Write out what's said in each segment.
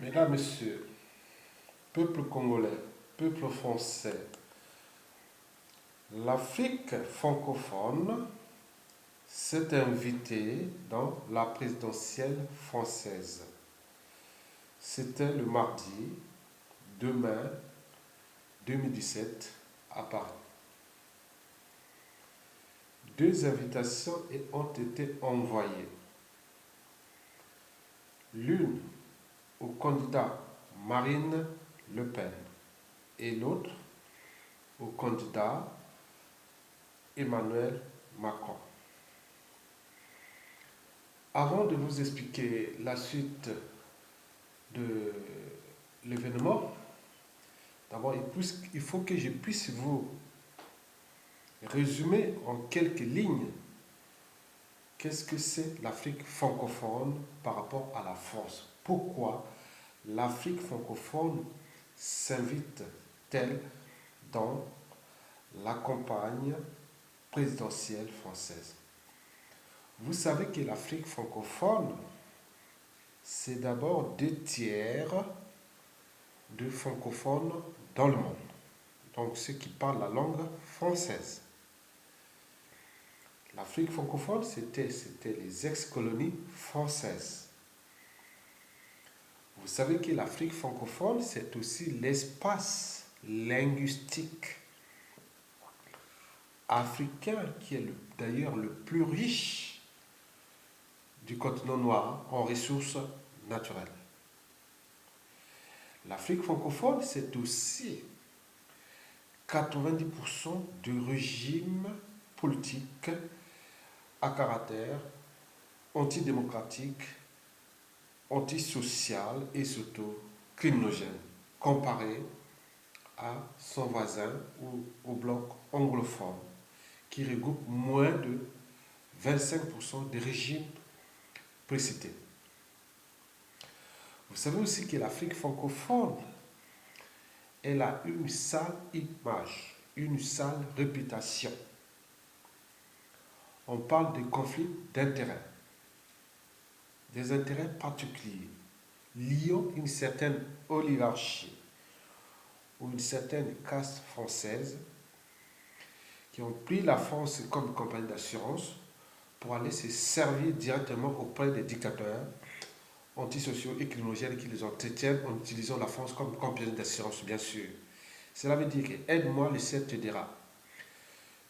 Mesdames, Messieurs, peuple congolais, peuple français, l'Afrique francophone s'est invitée dans la présidentielle française. C'était le mardi 2 mai 2017 à Paris. Deux invitations ont été envoyées. L'une au candidat Marine Le Pen et l'autre au candidat Emmanuel Macron. Avant de vous expliquer la suite de l'événement, d'abord il faut que je puisse vous résumer en quelques lignes qu'est-ce que c'est l'Afrique francophone par rapport à la France. Pourquoi l'Afrique francophone s'invite-t-elle dans la campagne présidentielle française? Vous savez que l'Afrique francophone, c'est d'abord 2/3 de francophones dans le monde. Donc ceux qui parlent la langue française. L'Afrique francophone, c'était les ex-colonies françaises. Vous savez que l'Afrique francophone, c'est aussi l'espace linguistique africain qui est d'ailleurs le plus riche du continent noir en ressources naturelles. L'Afrique francophone, c'est aussi 90% du régime politique à caractère antidémocratique, antisocial et surtout criminogène, comparé à son voisin ou au bloc anglophone, qui regroupe moins de 25% des régimes précités. Vous savez aussi que l'Afrique francophone, elle a une sale image, une sale réputation. On parle de conflits d'intérêts, des intérêts particuliers, liant une certaine oligarchie ou une certaine caste française qui ont pris la France comme compagnie d'assurance pour aller se servir directement auprès des dictateurs antisociaux et criminogènes qui les entretiennent en utilisant la France comme compagnie d'assurance, bien sûr. Cela veut dire que aide-moi, le ciel te dira.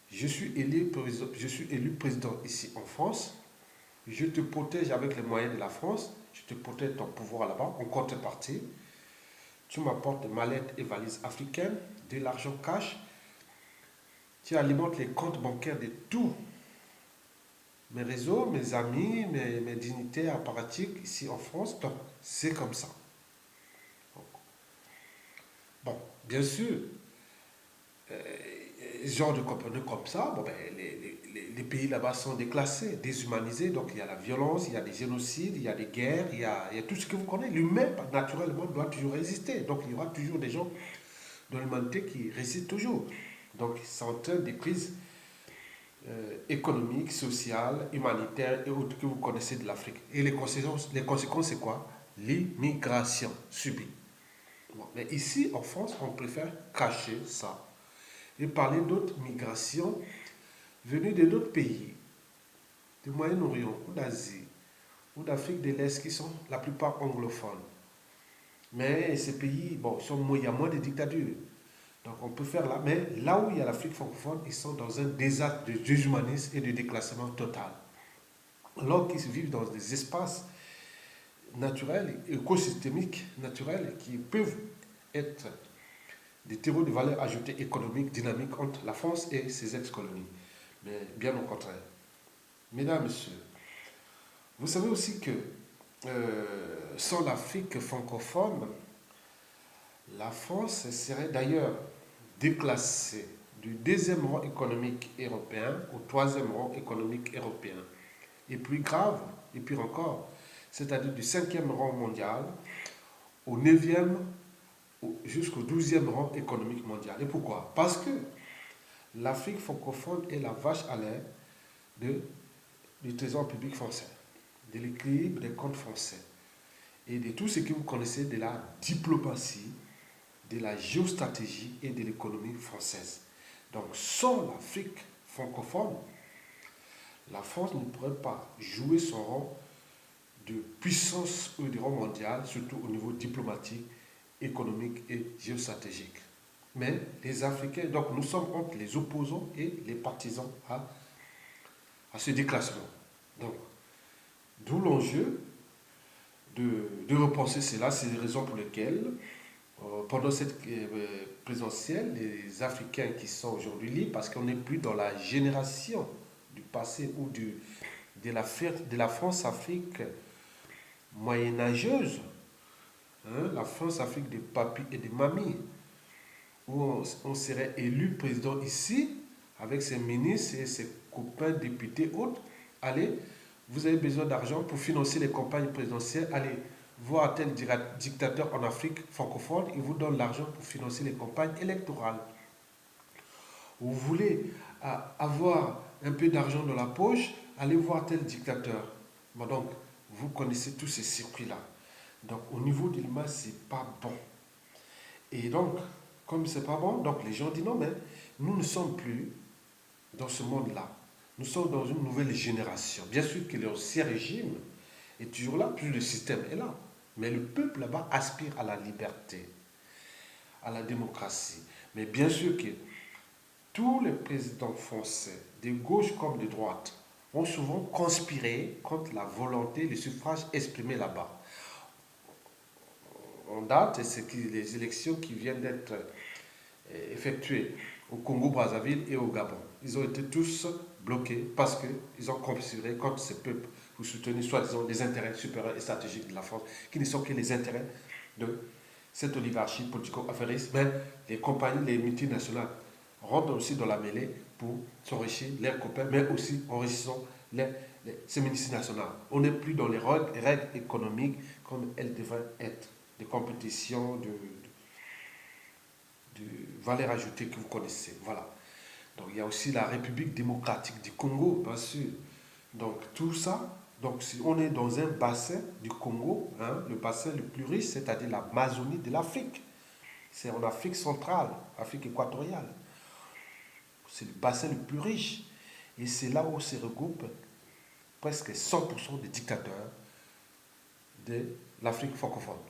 Je suis élu président ici en France. Je te protège avec les moyens de la France. Je te protège ton pouvoir là-bas. En contrepartie, tu m'apportes des mallettes et valises africaines, de l'argent cash. Tu alimentes les comptes bancaires de tous mes réseaux, mes amis, mes dignités apparatchiks ici en France. Donc, c'est comme ça. Bon, bien sûr, genre de compagnie comme ça, bon, ben, les pays là-bas sont déclassés, déshumanisés. Donc, il y a la violence, il y a des génocides, il y a des guerres, il y a tout ce que vous connaissez. L'humain, naturellement, doit toujours résister. Donc, il y aura toujours des gens dans l'humanité qui résistent toujours. Donc, ça entraîne des crises économiques, sociales, humanitaires et autres que vous connaissez de l'Afrique. Et les conséquences, c'est quoi? L'immigration subie. Bon, mais ici, en France, on préfère cacher ça et parler d'autres migrations venues de d'autres pays, du Moyen-Orient ou d'Asie ou d'Afrique de l'Est qui sont la plupart anglophones. Mais ces pays, bon, il y a moins de dictatures. Donc on peut faire là, mais là où il y a l'Afrique francophone, ils sont dans un désastre de déshumanisme et de déclassement total. Alors qu'ils vivent dans des espaces naturels, écosystémiques naturels, qui peuvent être des terreaux de valeur ajoutée économique dynamique entre la France et ses ex-colonies. Mais bien au contraire. Mesdames, Messieurs, vous savez aussi que sans l'Afrique francophone, la France serait d'ailleurs déclassée du 2e rang économique européen au 3e rang économique européen. Et plus grave, et pire encore, c'est-à-dire du 5e rang mondial au 9e jusqu'au 12e rang économique mondial. Et pourquoi? Parce que l'Afrique francophone est la vache à lait du trésor public français, de l'équilibre des comptes français. et de tout ce que vous connaissez de la diplomatie, de la géostratégie et de l'économie française. Donc, sans l'Afrique francophone, la France ne pourrait pas jouer son rôle de puissance ou de rôle mondial, surtout au niveau diplomatique, économique et géostratégique. Mais les Africains, donc nous sommes entre les opposants et les partisans à ce déclassement. Donc, d'où l'enjeu de repenser cela. C'est les raisons pour lesquelles, pendant cette présidentielle, les Africains qui sont aujourd'hui libres, parce qu'on n'est plus dans la génération du passé ou de la France-Afrique moyenâgeuse, hein, la France-Afrique des papis et des mamies, où on serait élu président ici, avec ses ministres et ses copains députés autres. Allez, vous avez besoin d'argent pour financer les campagnes présidentielles, allez voir tel dictateur en Afrique francophone, il vous donne l'argent pour financer les campagnes électorales. Vous voulez avoir un peu d'argent dans la poche, allez voir tel dictateur. Bon, donc, vous connaissez tous ces circuits-là. Donc, au niveau de l'image, c'est pas bon. Et donc, comme c'est pas bon, donc les gens disent non, mais nous ne sommes plus dans ce monde-là. Nous sommes dans une nouvelle génération. Bien sûr que l'ancien régime est toujours là, puis le système est là. Mais le peuple là-bas aspire à la liberté, à la démocratie. Mais bien sûr que tous les présidents français, de gauche comme de droite, ont souvent conspiré contre la volonté, le suffrage exprimé là-bas. En date, c'est les élections qui viennent d'être effectuées au Congo-Brazzaville et au Gabon. Ils ont été tous bloqués parce qu'ils ont conspiré contre ces peuples pour soutenir soi-disant les intérêts supérieurs et stratégiques de la France, qui ne sont que les intérêts de cette oligarchie politico-affairiste. Mais les compagnies, les multinationales rentrent aussi dans la mêlée pour s'enrichir leurs copains, mais aussi enrichissant ces ministres nationaux. On n'est plus dans les règles économiques comme elles devraient être, de compétition, de valeur ajoutée que vous connaissez. Voilà. Donc il y a aussi la République démocratique du Congo, bien sûr. Donc tout ça, donc si on est dans un bassin du Congo, hein, le bassin le plus riche, c'est-à-dire l'Amazonie de l'Afrique. C'est en Afrique centrale, Afrique équatoriale. C'est le bassin le plus riche. Et c'est là où se regroupent presque 100% des dictateurs de l'Afrique francophone.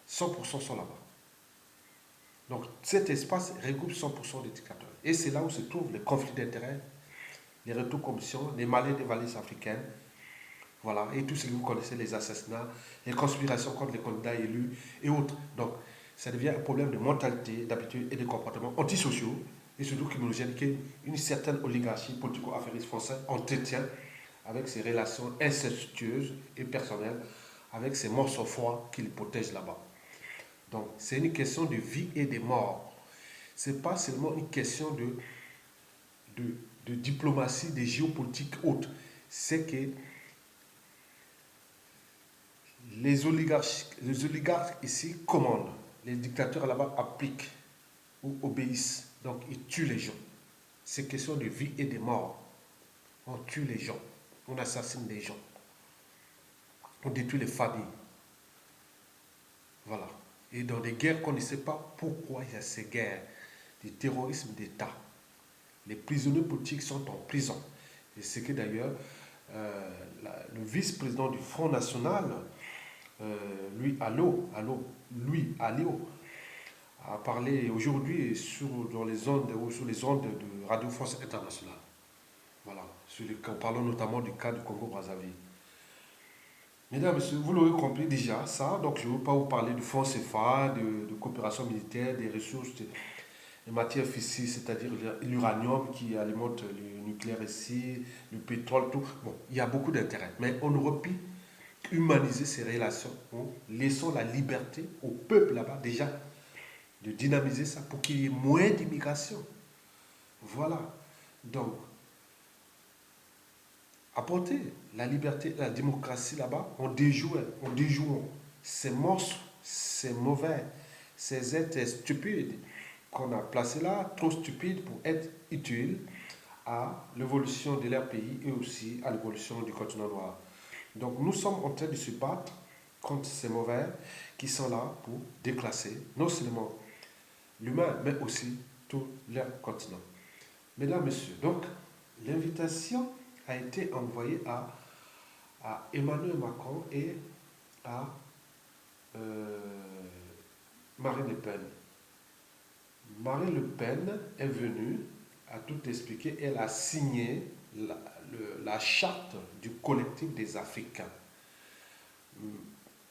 100% sont là-bas. Donc cet espace regroupe 100% des dictateurs. Et c'est là où se trouvent les conflits d'intérêts, les retours commissions, les malais des valises africaines, voilà, et tout ce que vous connaissez, les assassinats, les conspirations contre les candidats élus et autres. Donc ça devient un problème de mentalité, d'habitude et de comportements antisociaux, et surtout criminogènes qu'une certaine oligarchie politico-affairiste française entretient avec ses relations incestueuses et personnelles, avec ses morceaux froids qu'il protège là-bas. Donc, c'est une question de vie et de mort. Ce n'est pas seulement une question de diplomatie, de géopolitique haute. C'est que les oligarques ici commandent. Les dictateurs là-bas appliquent ou obéissent. Donc, ils tuent les gens. C'est une question de vie et de mort. On tue les gens. On assassine les gens. On détruit les familles. Voilà. Et dans des guerres qu'on ne sait pas pourquoi il y a ces guerres, du terrorisme d'État. Les prisonniers politiques sont en prison. Et c'est que d'ailleurs, le vice-président du Front National, Louis Alliot, a parlé aujourd'hui dans les ondes ou sur les ondes de Radio France Internationale. Voilà, en parlant notamment du cas du Congo-Brazzaville. Mesdames, Messieurs, vous l'aurez compris déjà, ça. Donc, je ne veux pas vous parler du fonds CFA, de coopération militaire, des ressources, des matières fissiles, c'est-à-dire l'uranium qui alimente le nucléaire ici, le pétrole, tout. Bon, il y a beaucoup d'intérêts. Mais on aurait pu humaniser ces relations en laissant la liberté au peuple là-bas, déjà, de dynamiser ça pour qu'il y ait moins d'immigration. Voilà. Donc, apporter la liberté, la démocratie là-bas en déjouant ces monstres, ces mauvais, ces êtres stupides qu'on a placés là, trop stupides pour être utiles à l'évolution de leur pays et aussi à l'évolution du continent noir. Donc nous sommes en train de se battre contre ces mauvais qui sont là pour déclasser non seulement l'humain, mais aussi tout leur continent. Mesdames, Messieurs, donc l'invitation a été envoyée à Emmanuel Macron et à euh, Marine Le Pen. Marine Le Pen est venue, a tout expliqué, elle a signé la charte du collectif des Africains.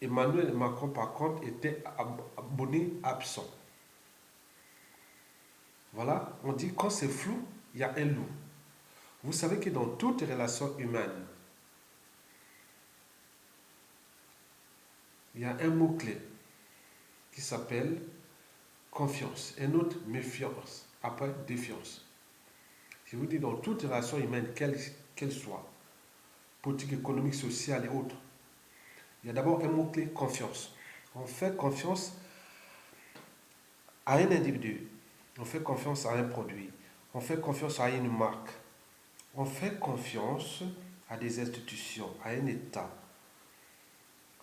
Emmanuel Macron, par contre, était abonné absent. Voilà, on dit quand c'est flou, il y a un loup. Vous savez que dans toute relation humaine, il y a un mot-clé qui s'appelle confiance, un autre méfiance, après défiance. Je vous dis, dans toute relation humaine, qu'elle soit, politique, économique, sociale et autres, il y a d'abord un mot-clé, confiance. On fait confiance à un individu, on fait confiance à un produit, on fait confiance à une marque, on fait confiance à des institutions, à un État.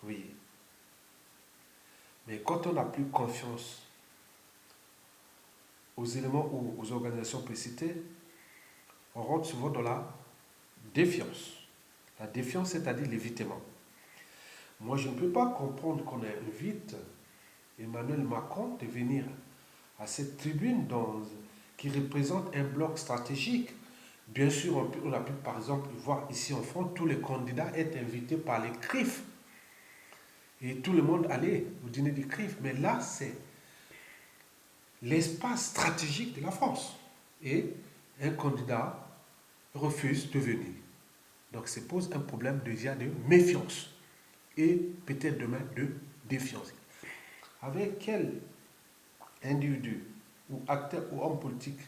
Oui. Mais quand on n'a plus confiance aux éléments ou aux organisations précitées, on rentre souvent dans la défiance. La défiance, c'est-à-dire l'évitement. Moi, je ne peux pas comprendre qu'on invite Emmanuel Macron de venir à cette tribune qui représente un bloc stratégique. Bien sûr, on a pu par exemple voir ici en France tous les candidats être invités par les CRIF. Et tout le monde allait au dîner des CRIF. Mais là, c'est l'espace stratégique de la France. Et un candidat refuse de venir. Donc, ça pose un problème déjà de méfiance. Et peut-être demain de défiance. Avec quel individu ou acteur ou homme politique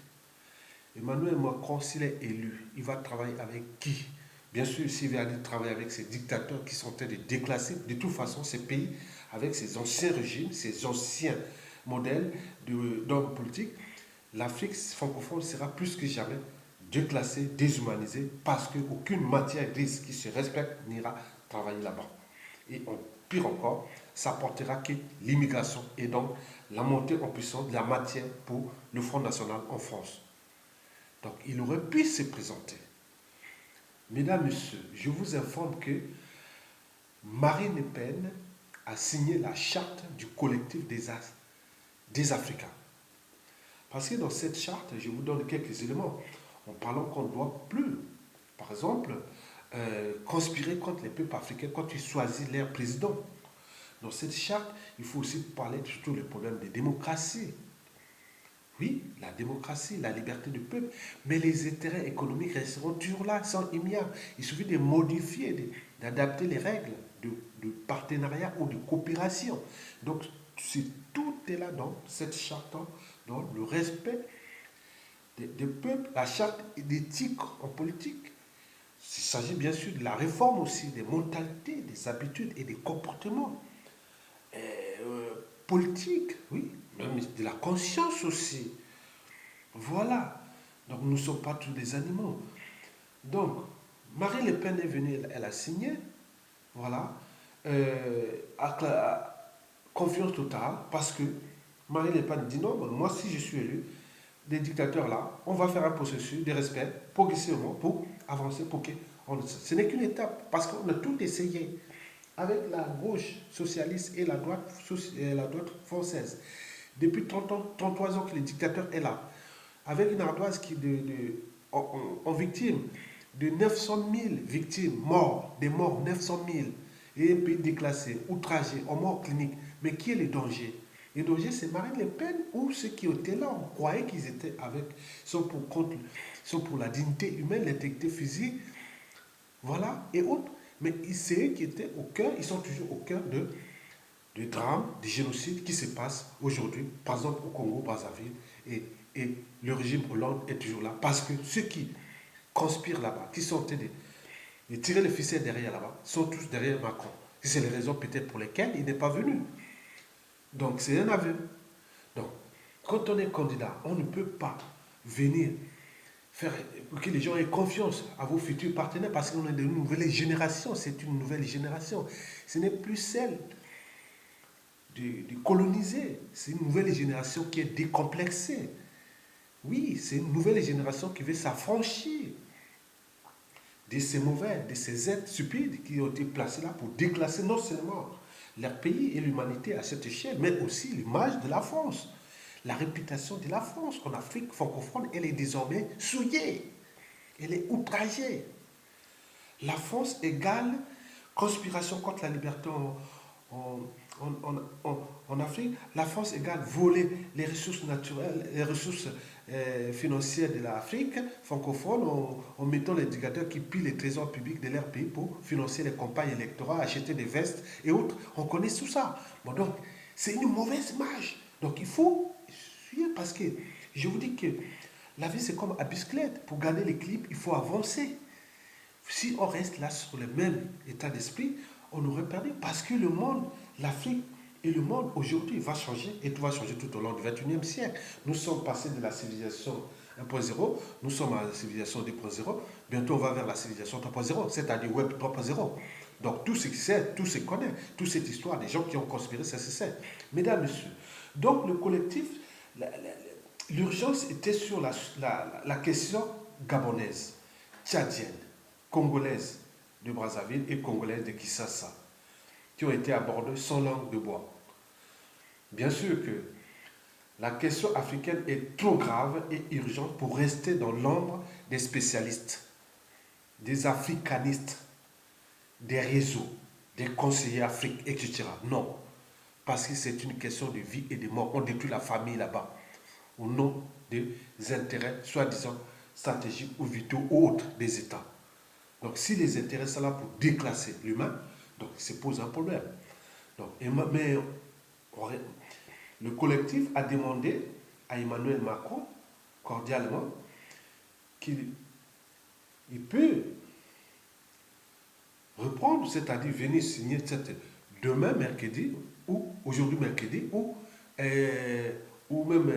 Emmanuel Macron, s'il est élu, il va travailler avec qui? Bien sûr, s'il va aller travailler avec ces dictateurs qui sont en train de déclasser de toute façon ces pays avec ces anciens régimes, ces anciens modèles d'hommes politiques, l'Afrique francophone sera plus que jamais déclassée, déshumanisée, parce qu'aucune matière grise qui se respecte n'ira travailler là-bas. Et pire encore, ça apportera que l'immigration et donc la montée en puissance de la matière pour le Front National en France. Donc il aurait pu se présenter. Mesdames, Messieurs, je vous informe que Marine Le Pen a signé la charte du collectif des Africains. Parce que dans cette charte, je vous donne quelques éléments en parlant qu'on ne doit plus, par exemple, conspirer contre les peuples africains quand ils choisissent leur président. Dans cette charte, il faut aussi parler de surtout le problème de démocratie. Oui, la démocratie, la liberté du peuple, mais les intérêts économiques resteront toujours là, sont immuables. Il suffit de modifier, d'adapter les règles de partenariat ou de coopération. Donc, tout est là dans cette charte, dans le respect des peuples, la charte d'éthique en politique. Il s'agit bien sûr de la réforme aussi des mentalités, des habitudes et des comportements politiques, oui, même de la conscience aussi. Voilà. Donc nous ne sommes pas tous des animaux. Donc, Marine Le Pen est venue, elle a signé, voilà, confiance totale, parce que Marine Le Pen dit non, moi si je suis élu, des dictateurs là, on va faire un processus de respect progressivement pour avancer, pour que ce n'est qu'une étape, parce qu'on a tout essayé avec la gauche socialiste et la droite française. Depuis 30 ans, 33 ans que le dictateur est là, avec une ardoise qui en victime de 900 000 victimes, morts, des morts 900 000, et un pays déclassé, outragé, en mort clinique. Mais qui est le danger? Le danger, c'est Marine Le Pen ou ceux qui étaient là. On croyait qu'ils étaient sont pour la dignité humaine, l'intégrité physique, voilà, et autres. Mais c'est eux qui étaient au cœur, ils sont toujours au cœur de drames, de génocides qui se passent aujourd'hui, par exemple au Congo, Brazzaville, et le régime Hollande est toujours là, parce que ceux qui conspirent là-bas, qui sont en train de tirer le ficelle derrière là-bas, sont tous derrière Macron. C'est les raisons peut-être pour lesquelles il n'est pas venu. Donc c'est un aveu. Donc, quand on est candidat, on ne peut pas venir faire, pour que les gens aient confiance à vos futurs partenaires, parce qu'on est de nouvelles générations, c'est une nouvelle génération. Ce n'est plus celle de coloniser, c'est une nouvelle génération qui est décomplexée. Oui, c'est une nouvelle génération qui veut s'affranchir de ces mauvais, de ces êtres stupides qui ont été placés là pour déclasser non seulement leur pays et l'humanité à cette échelle, mais aussi l'image de la France. La réputation de la France en Afrique francophone, elle est désormais souillée. Elle est outragée. La France égale conspiration contre la liberté en, en Afrique. La France égale voler les ressources naturelles, les ressources financières de l'Afrique francophone en mettant l'indicateur qui pille les trésors publics de leur pays pour financer les campagnes électorales, acheter des vestes et autres. On connaît tout ça. Bon, donc, c'est une mauvaise image. Donc, il faut suivre parce que je vous dis que la vie, c'est comme à bicyclette. Pour gagner l'équilibre, il faut avancer. Si on reste là sur le même état d'esprit, on aurait perdu parce que le monde, l'Afrique et le monde aujourd'hui va changer et tout va changer tout au long du 21e siècle. Nous sommes passés de la civilisation 1.0, nous sommes à la civilisation 2.0, bientôt on va vers la civilisation 3.0, c'est-à-dire Web 3.0. Donc tout ce qui sait, tout se connaît, toute cette histoire des gens qui ont conspiré, ça se sait. Mesdames, Messieurs, donc le collectif, l'urgence était sur la question gabonaise, tchadienne, congolaise de Brazzaville et congolaise de Kinshasa, qui ont été abordées sans langue de bois. Bien sûr que la question africaine est trop grave et urgente pour rester dans l'ombre des spécialistes, des africanistes, des réseaux, des conseillers Afrique, etc. Non, parce que c'est une question de vie et de mort. On détruit la famille là-bas au nom des intérêts soi-disant stratégiques ou vitaux ou autres des États. Donc si les intérêts sont là pour déclasser l'humain, donc ça pose un problème. Donc, mais le collectif a demandé à Emmanuel Macron, cordialement, qu'il peut reprendre, c'est-à-dire venir signer demain, mercredi, ou aujourd'hui, mercredi, ou même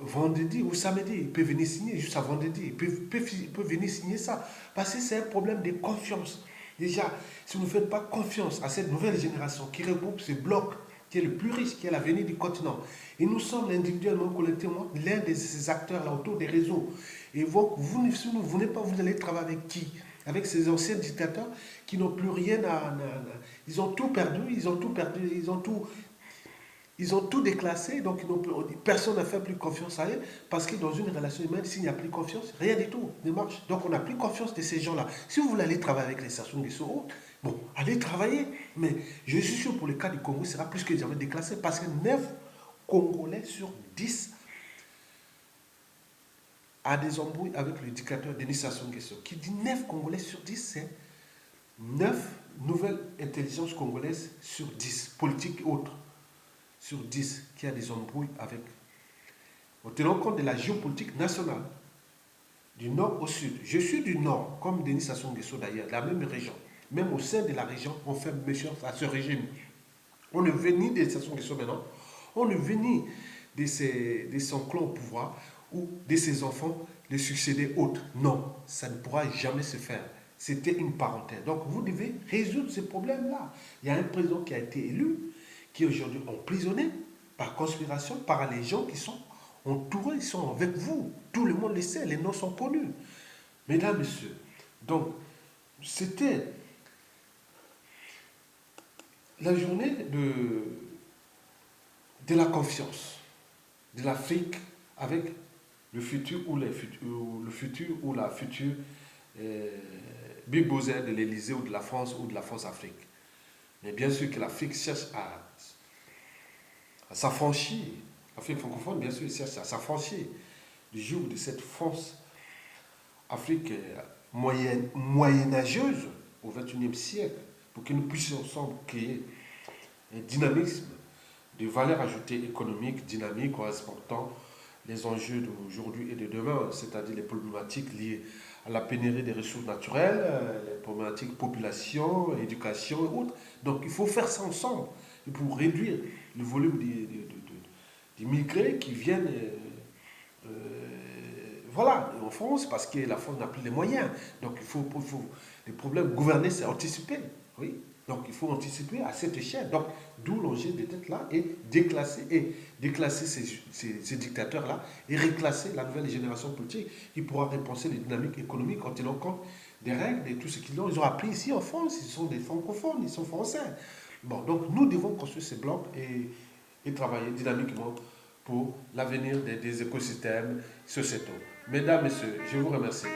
vendredi ou samedi. Il peut venir signer juste à vendredi. Il peut venir signer ça. Parce que c'est un problème de confiance. Déjà, si vous ne faites pas confiance à cette nouvelle génération qui regroupe ce bloc qui est le plus riche, qui est l'avenir du continent. Et nous sommes individuellement, collectivement, l'un de ces acteurs là autour des réseaux. Et vous, si vous ne venez pas, vous allez travailler avec qui? Avec ces anciens dictateurs qui n'ont plus rien à... Ils ont tout perdu, ils ont tout déclassé, donc personne n'a fait plus confiance à eux, parce que dans une relation humaine, s'il n'y a plus confiance, rien du tout ne marche. Donc on n'a plus confiance de ces gens-là. Si vous voulez aller travailler avec les Sassou Nguesso, bon, allez travailler, mais je suis sûr pour le cas du Congo, il sera plus que jamais déclassé, parce que 9 Congolais sur 10 a des embrouilles avec le dictateur Denis Sassou Nguesso. Qui dit 9 Congolais sur 10, c'est 9 nouvelles intelligences congolaises sur 10, politiques et autres, sur 10 qui a des embrouilles avec. En tenant compte de la géopolitique nationale, du nord au sud. Je suis du nord, comme Denis Sassou Nguesso d'ailleurs, la même région. Même au sein de la région, on fait méfiance à ce régime. On ne veut ni de Sassou Nguesso maintenant, on ne veut ni de son clan au pouvoir ou de ses enfants de succéder autres. Non, ça ne pourra jamais se faire. C'était une parenthèse. Donc vous devez résoudre ces problèmes-là. Il y a un président qui a été élu, qui est aujourd'hui emprisonné par conspiration, par les gens qui sont entourés, ils sont avec vous. Tout le monde le sait, les noms sont connus. Mesdames, Messieurs, donc c'était la journée de la confiance de l'Afrique avec le futur ou la future Big Brother de l'Élysée ou de la France-Afrique. Mais bien sûr que l'Afrique cherche à s'affranchir, l'Afrique francophone, bien sûr, cherche à s'affranchir du joug de cette France Afrique moyenâgeuse au XXIe siècle, pour que nous puissions ensemble créer un dynamisme de valeur ajoutée économique dynamique correspondant les enjeux d'aujourd'hui et de demain, c'est-à-dire les problématiques liées à la pénurie des ressources naturelles, les problématiques population, éducation et autres. Donc il faut faire ça ensemble pour réduire le volume d'immigrés qui viennent Voilà, et en France, parce que la France n'a plus les moyens. Donc les problèmes, gouverner, c'est anticiper. Oui. Donc il faut anticiper à cette échelle. Donc d'où l'enjeu d'être là et déclasser ces dictateurs-là et reclasser la nouvelle génération politique qui pourra repenser les dynamiques économiques en tenant compte des règles et tout ce qu'ils ont appris ici en France. Ils sont des francophones, ils sont français. Bon, donc nous devons construire ces blocs et travailler dynamiquement pour l'avenir des écosystèmes sociétaux. Mesdames, Messieurs, je vous remercie.